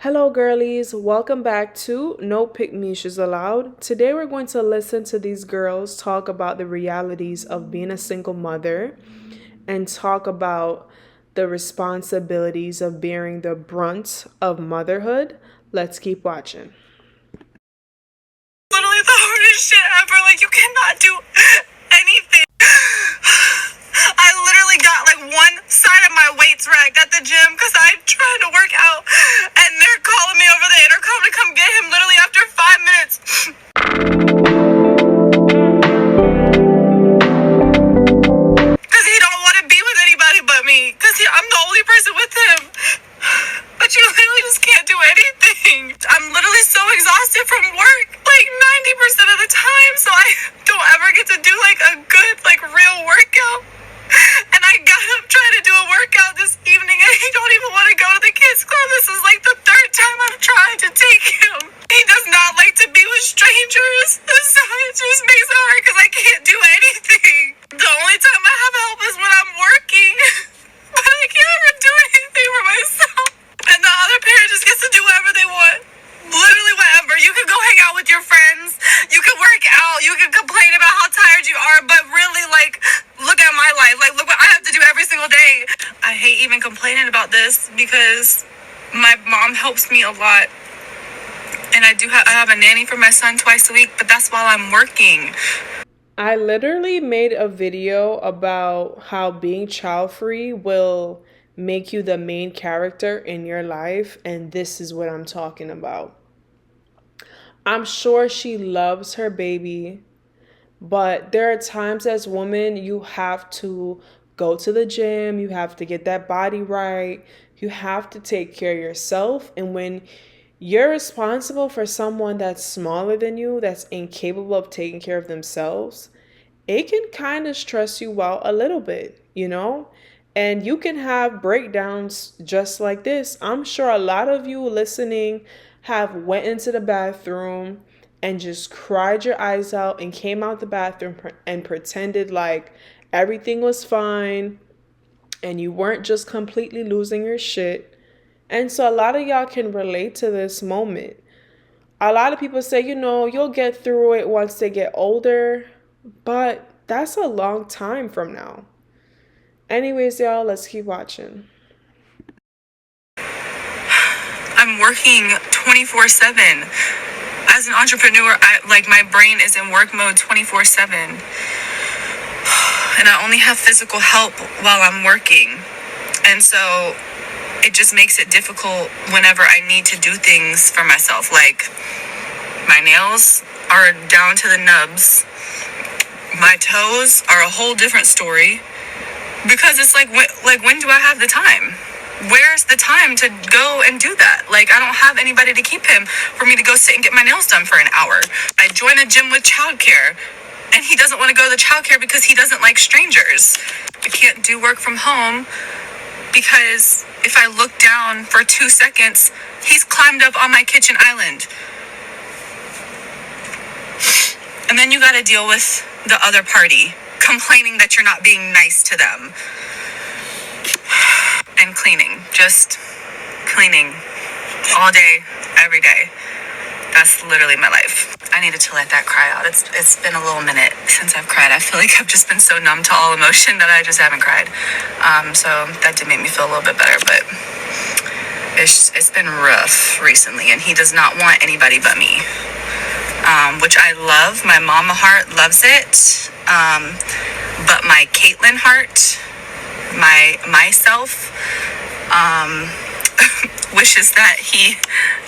Hello, girlies. Welcome back to No Pick Me's Allowed. Today, we're going to listen to these girls talk about the realities of being a single mother and talk about the responsibilities of bearing the brunt of motherhood. Let's keep watching. Literally the hardest shit ever. Like, you cannot do anything. I literally got like one side of my weights racked at the gym because I tried to work out, and they're calling me over the intercom to come get him literally after 5 minutes. Because he don't want to be with anybody but me. Because I'm the only person with him. But you literally just can't do anything. I'm literally so exhausted from work, like 90% of the time. So I don't ever get to do like a good, like real workout. And I got up trying to do a workout this evening, and he don't even want to go to the kids club. This is like the third time I'm trying to take him. He does not like to be with strangers. So it just makes it hard because I can't do anything. The only time I have help is when I'm working. But I can't ever do anything for myself. And the other parent just gets to do whatever they want. Literally whatever. You can go hang out with your friends. You can work out. You can complain about how tired you are. But really, like, look at my life. Like, look what I have to do every single day. I hate even complaining about this because my mom helps me a lot. And I have a nanny for my son twice a week, but that's while I'm working. I literally made a video about how being child free will make you the main character in your life, and this is what I'm talking about. I'm sure she loves her baby, but there are times as women you have to go to the gym, you have to get that body right, you have to take care of yourself. And when you're responsible for someone that's smaller than you, that's incapable of taking care of themselves, it can kind of stress you out a little bit, you know? And you can have breakdowns just like this. I'm sure a lot of you listening have went into the bathroom and just cried your eyes out and came out the bathroom and pretended like everything was fine and you weren't just completely losing your shit. And so a lot of y'all can relate to this moment. A lot of people say, you'll get through it once they get older, but that's a long time from now. Anyways, y'all, let's keep watching. I'm working 24/7. As an entrepreneur, my brain is in work mode 24/7. And I only have physical help while I'm working. And so it just makes it difficult whenever I need to do things for myself. Like, my nails are down to the nubs. My toes are a whole different story. Because it's like when do I have the time? Where's the time to go and do that? Like, I don't have anybody to keep him for me to go sit and get my nails done for an hour. I join a gym with childcare, and he doesn't want to go to the childcare because he doesn't like strangers. I can't do work from home because if I look down for 2 seconds, he's climbed up on my kitchen island. And then you got to deal with the other party complaining that you're not being nice to them. And cleaning, just cleaning all day, every day. That's literally my life. I needed to let that cry out. It's been a little minute since I've cried. I feel like I've just been so numb to all emotion that I just haven't cried. So that did make me feel a little bit better, but it's been rough recently, and he does not want anybody but me. Which I love. My mama heart loves it. But my Caitlin heart, myself, wishes that he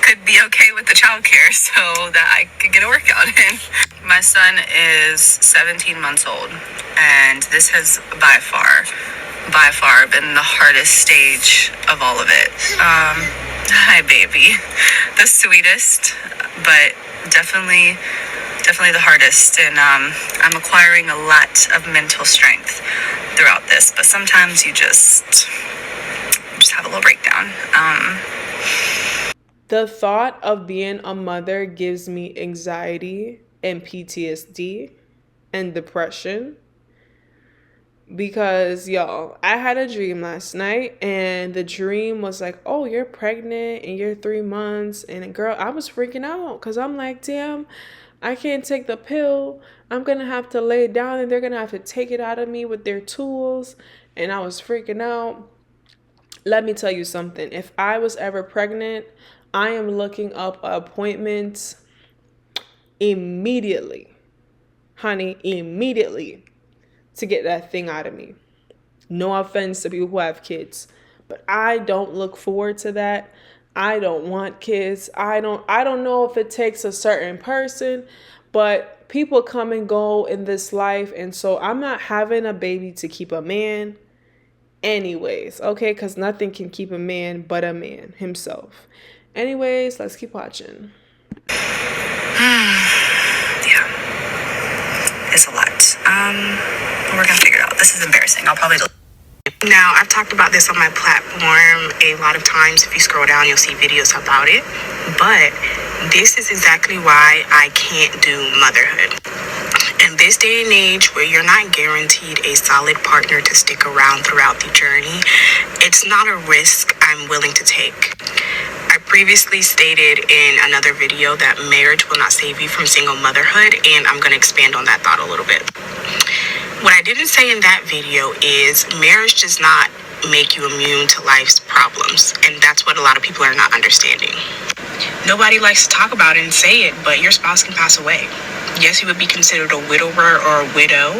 could be okay with the childcare so that I could get a workout in. My son is 17 months old, and this has by far been the hardest stage of all of it. Hi, baby. The sweetest, but definitely the hardest. And I'm acquiring a lot of mental strength throughout this, but sometimes you just have a little breakdown. The thought of being a mother gives me anxiety and PTSD and depression because y'all, I had a dream last night, and the dream was like, oh, you're pregnant and you're 3 months. And girl, I was freaking out because I'm like, damn, I can't take the pill. I'm gonna have to lay it down and they're gonna have to take it out of me with their tools. And I was freaking out. Let me tell you something. If I was ever pregnant, I am looking up appointments immediately, honey, immediately, to get that thing out of me. No offense to people who have kids, but I don't look forward to that. I don't want kids. I don't know if it takes a certain person, but people come and go in this life, and so I'm not having a baby to keep a man anyways, okay? Cuz nothing can keep a man but a man himself. Anyways, let's keep watching. Yeah, it's a lot. We're gonna figure it out. This is embarrassing. I'll probably now, I've talked about this on my platform a lot of times. If you scroll down, you'll see videos about it. But this is exactly why I can't do motherhood. In this day and age where you're not guaranteed a solid partner to stick around throughout the journey, it's not a risk I'm willing to take. I previously stated in another video that marriage will not save you from single motherhood, and I'm going to expand on that thought a little bit. What I didn't say in that video is marriage does not make you immune to life's problems, and that's what a lot of people are not understanding. Nobody likes to talk about it and say it, but your spouse can pass away. Yes, you would be considered a widower or a widow,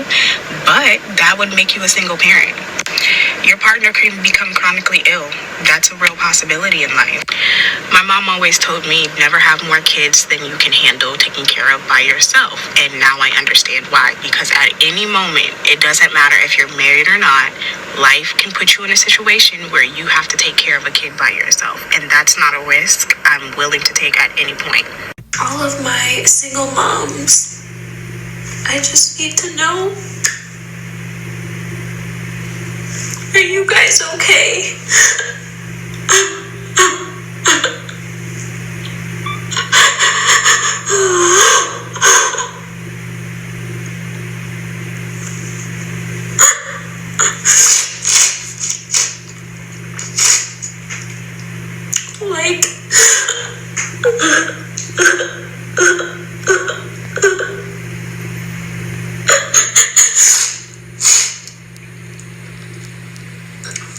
but that would make you a single parent. Your partner can become chronically ill. That's a real possibility in life. My mom always told me never have more kids than you can handle taking care of by yourself. And now I understand why. Because at any moment, it doesn't matter if you're married or not, life can put you in a situation where you have to take care of a kid by yourself. And that's not a risk I'm willing to take at any point. All of my single moms, I just need to know, are you guys okay? Like,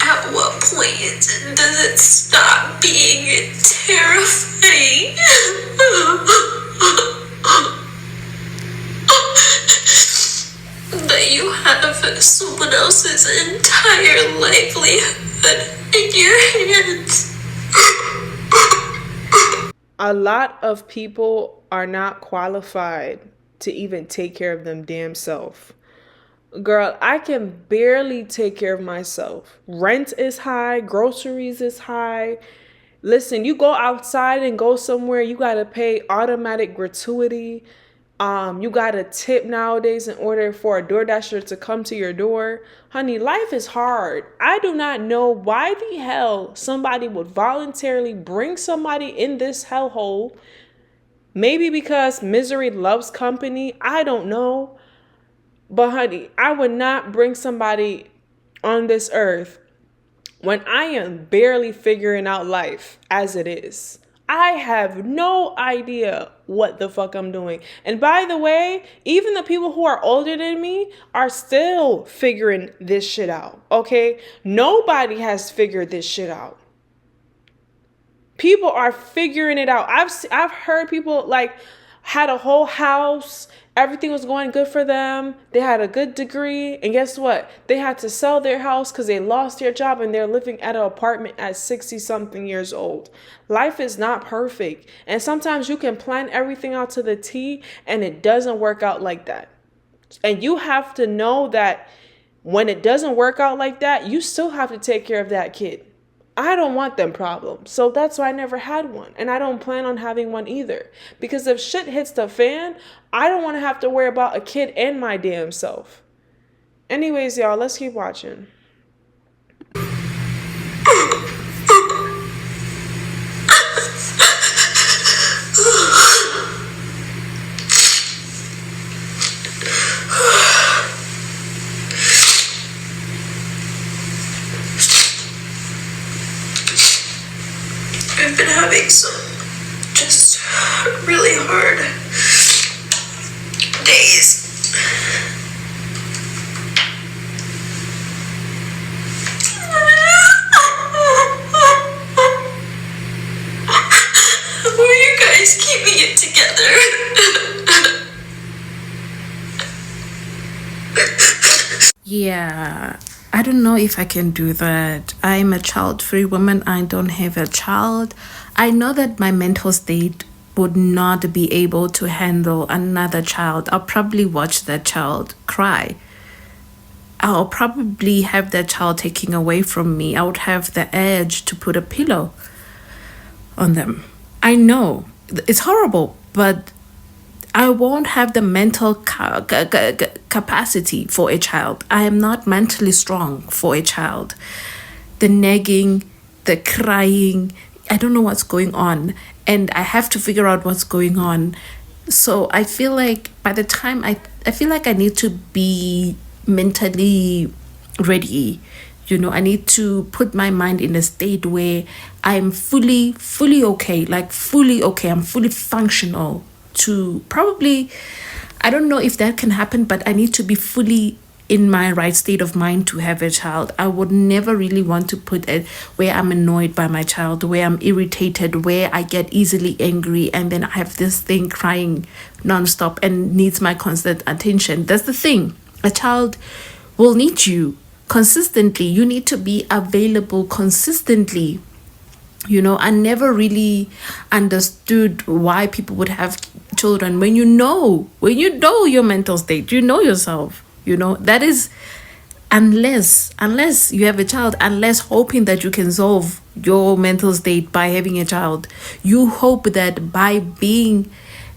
at what point does it stop being terrifying? That you have someone else's entire livelihood in your hands. A lot of people are not qualified to even take care of them damn self. Girl, I can barely take care of myself. Rent is high, groceries is high. Listen, you go outside and go somewhere, you gotta pay automatic gratuity. You gotta tip nowadays in order for a DoorDasher to come to your door. Honey, life is hard. I do not know why the hell somebody would voluntarily bring somebody in this hellhole. Maybe because misery loves company. I don't know. But honey, I would not bring somebody on this earth when I am barely figuring out life as it is. I have no idea what the fuck I'm doing. And by the way, even the people who are older than me are still figuring this shit out, okay? Nobody has figured this shit out. People are figuring it out. I've heard people like had a whole house, everything was going good for them. They had a good degree, and guess what? They had to sell their house because they lost their job and they're living at an apartment at 60 something years old. Life is not perfect, and sometimes you can plan everything out to the T and it doesn't work out like that. And you have to know that when it doesn't work out like that, you still have to take care of that kid. I don't want them problems. So that's why I never had one. And I don't plan on having one either. Because if shit hits the fan, I don't want to have to worry about a kid and my damn self. Anyways, y'all, let's keep watching. really hard days. Were you guys keeping it together? Yeah, I don't know if I can do that. I'm a child-free woman. I don't have a child. I know that my mental state would not be able to handle another child. I'll probably watch that child cry. I'll probably have that child taken away from me. I would have the urge to put a pillow on them. I know it's horrible, but I won't have the mental capacity for a child. I am not mentally strong for a child. The nagging, the crying, I don't know what's going on. And I have to figure out what's going on. So I feel like by the time I feel like I need to be mentally ready. I need to put my mind in a state where I'm fully okay, like fully okay. I'm fully functional to probably, I don't know if that can happen, but I need to be fully in my right state of mind to have a child. I would never really want to put it where I'm annoyed by my child, where I'm irritated, where I get easily angry, and then I have this thing crying nonstop and needs my constant attention. That's the thing. A child will need you consistently. You need to be available consistently. I never really understood why people would have children when you know your mental state, you know yourself. That is, unless you have a child, unless hoping that you can solve your mental state by having a child, you hope that by being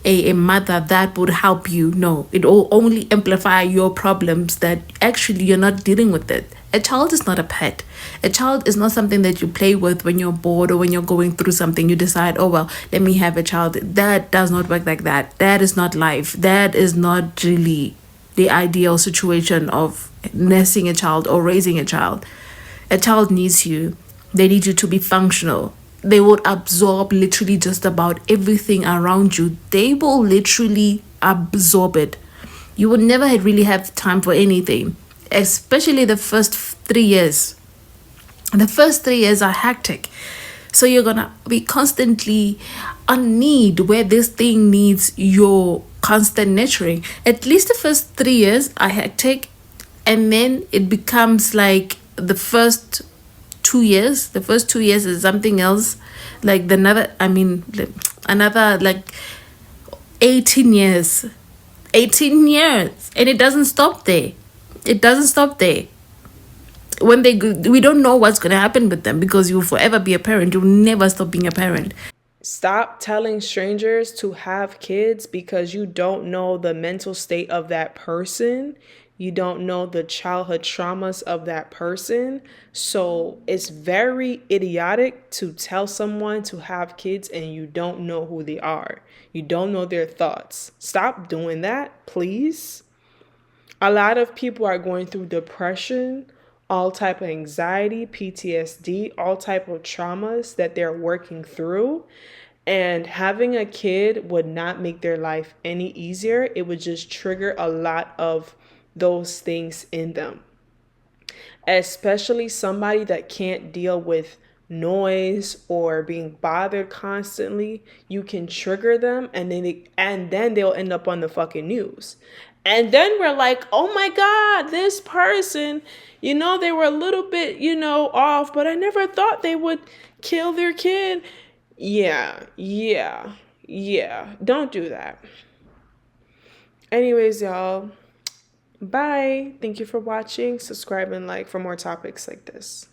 a mother that would help you. No, it will only amplify your problems, that actually you're not dealing with it. A child is not a pet. A child is not something that you play with when you're bored or when you're going through something. You decide, oh, well, let me have a child. That does not work like that. That is not life. That is not really the ideal situation of nursing a child or raising a child. A child needs you. They need you to be functional. They would absorb literally just about everything around you. They will literally absorb it. You would never really have time for anything, especially the first 3 years. The first 3 years are hectic. So you're going to be constantly on need, where this thing needs your constant nurturing. At least the first 3 years are hectic. And then it becomes like the first 2 years. The first 2 years is something else. Like another like 18 years. 18 years. And it doesn't stop there. It doesn't stop there. When we don't know what's going to happen with them, because you'll forever be a parent. You'll never stop being a parent. Stop telling strangers to have kids because you don't know the mental state of that person. You don't know the childhood traumas of that person. So it's very idiotic to tell someone to have kids and you don't know who they are. You don't know their thoughts. Stop doing that, please. A lot of people are going through depression, all type of anxiety, PTSD, all type of traumas that they're working through. And having a kid would not make their life any easier. It would just trigger a lot of those things in them. Especially somebody that can't deal with noise or being bothered constantly. You can trigger them and then they'll end up on the fucking news. And then we're like, oh my God, this person, they were a little bit, off, but I never thought they would kill their kid. Yeah. Don't do that. Anyways, y'all, bye. Thank you for watching. Subscribe and like for more topics like this.